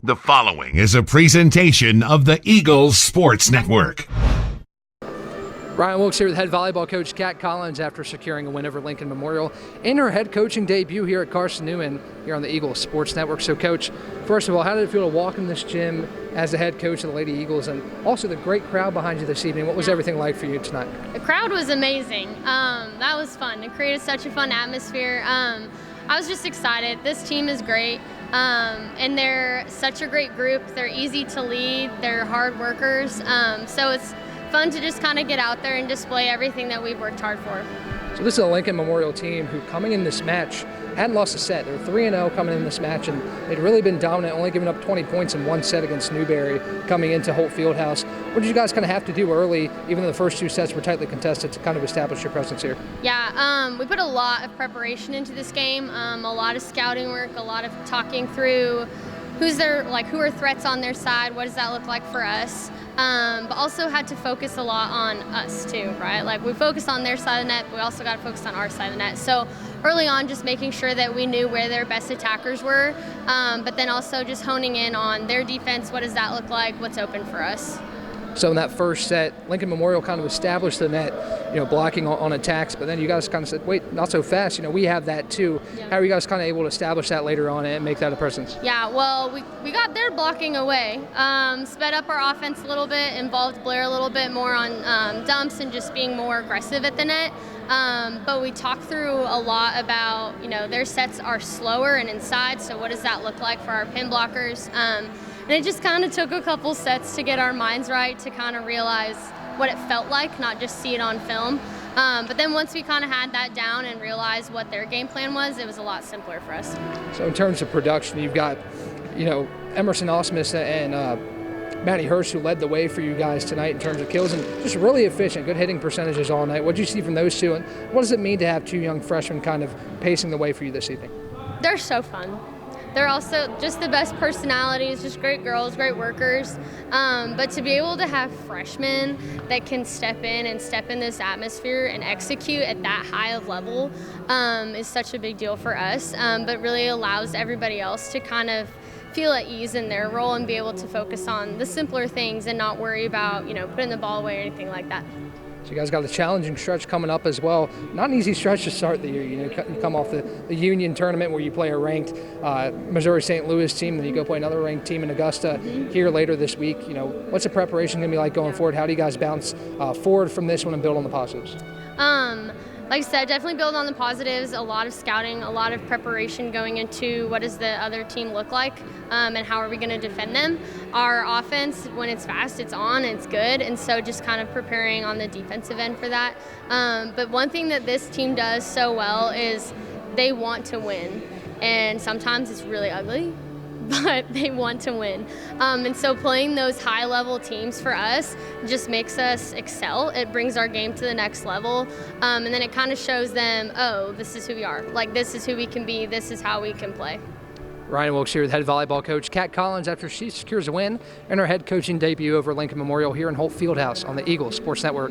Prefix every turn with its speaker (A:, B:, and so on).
A: The following is a presentation of the Eagles Sports Network.
B: Ryan Wilkes here with head volleyball coach Kat Collins after securing a win over Lincoln Memorial in her head coaching debut here at Carson-Newman here on the Eagles Sports Network. So, Coach, first of all, how did it feel to walk in this gym as the head coach of the Lady Eagles, and also the great crowd behind you this evening? What was everything like for you tonight?
C: The crowd was amazing. That was fun. It created such a fun atmosphere. I was just excited. This team is great, and they're such a great group. They're easy to lead. They're hard workers. So it's fun to just kind of get out there and display everything that we've worked hard for.
B: So this is a Lincoln Memorial team who, coming in this match, hadn't lost a set. They were 3-0 coming in this match, and they'd really been dominant, only giving up 20 points in one set against Newberry coming into Holt Fieldhouse. What did you guys kind of have to do early, even though the first two sets were tightly contested, to kind of establish your presence here?
C: Yeah, we put a lot of preparation into this game, a lot of scouting work, a lot of talking through who are threats on their side, what does that look like for us, but also had to focus a lot on us too, right? Like, we focus on their side of the net, but we also got to focus on our side of the net. So early on, just making sure that we knew where their best attackers were, but then also just honing in on their defense. What does that look like? What's open for us?
B: So in that first set, Lincoln Memorial kind of established the net, blocking on attacks, but then you guys kind of said, wait, not so fast, we have that too. Yeah. How are you guys kind of able to establish that later on and make that a presence?
C: Yeah, well, we got their blocking away, sped up our offense a little bit, involved Blair a little bit more on dumps and just being more aggressive at the net. But we talked through a lot about, their sets are slower and inside, so what does that look like for our pin blockers? And it just kind of took a couple sets to get our minds right, to kind of realize what it felt like, not just see it on film. But then once we kind of had that down and realized what their game plan was, it was a lot simpler for us.
B: So in terms of production, you've got, Emerson Osmus and Maddie Hurst, who led the way for you guys tonight in terms of kills, and just really efficient, good hitting percentages all night. What did you see from those two, and what does it mean to have two young freshmen kind of pacing the way for you this evening?
C: They're so fun. They're also just the best personalities, just great girls, great workers. But to be able to have freshmen that can step in this atmosphere and execute at that high of level is such a big deal for us, but really allows everybody else to kind of feel at ease in their role and be able to focus on the simpler things and not worry about, putting the ball away or anything like that.
B: So you guys got a challenging stretch coming up as well. Not an easy stretch to start the year. You come off the Union tournament where you play a ranked Missouri St. Louis team, then you go play another ranked team in Augusta here later this week. What's the preparation going to be like going forward? How do you guys bounce forward from this one and build on the positives?
C: Like I said, definitely build on the positives, a lot of scouting, a lot of preparation going into what does the other team look like, and how are we going to defend them. Our offense, when it's fast, it's on, it's good, and so just kind of preparing on the defensive end for that. But one thing that this team does so well is they want to win, and sometimes it's really ugly, but they want to win. And so playing those high-level teams for us just makes us excel. It brings our game to the next level, and then it kind of shows them, oh, this is who we are. Like, this is who we can be. This is how we can play.
B: Ryan Wilkes here with head volleyball coach Kat Collins after she secures a win in her head coaching debut over Lincoln Memorial here in Holt Fieldhouse on the Eagles Sports Network.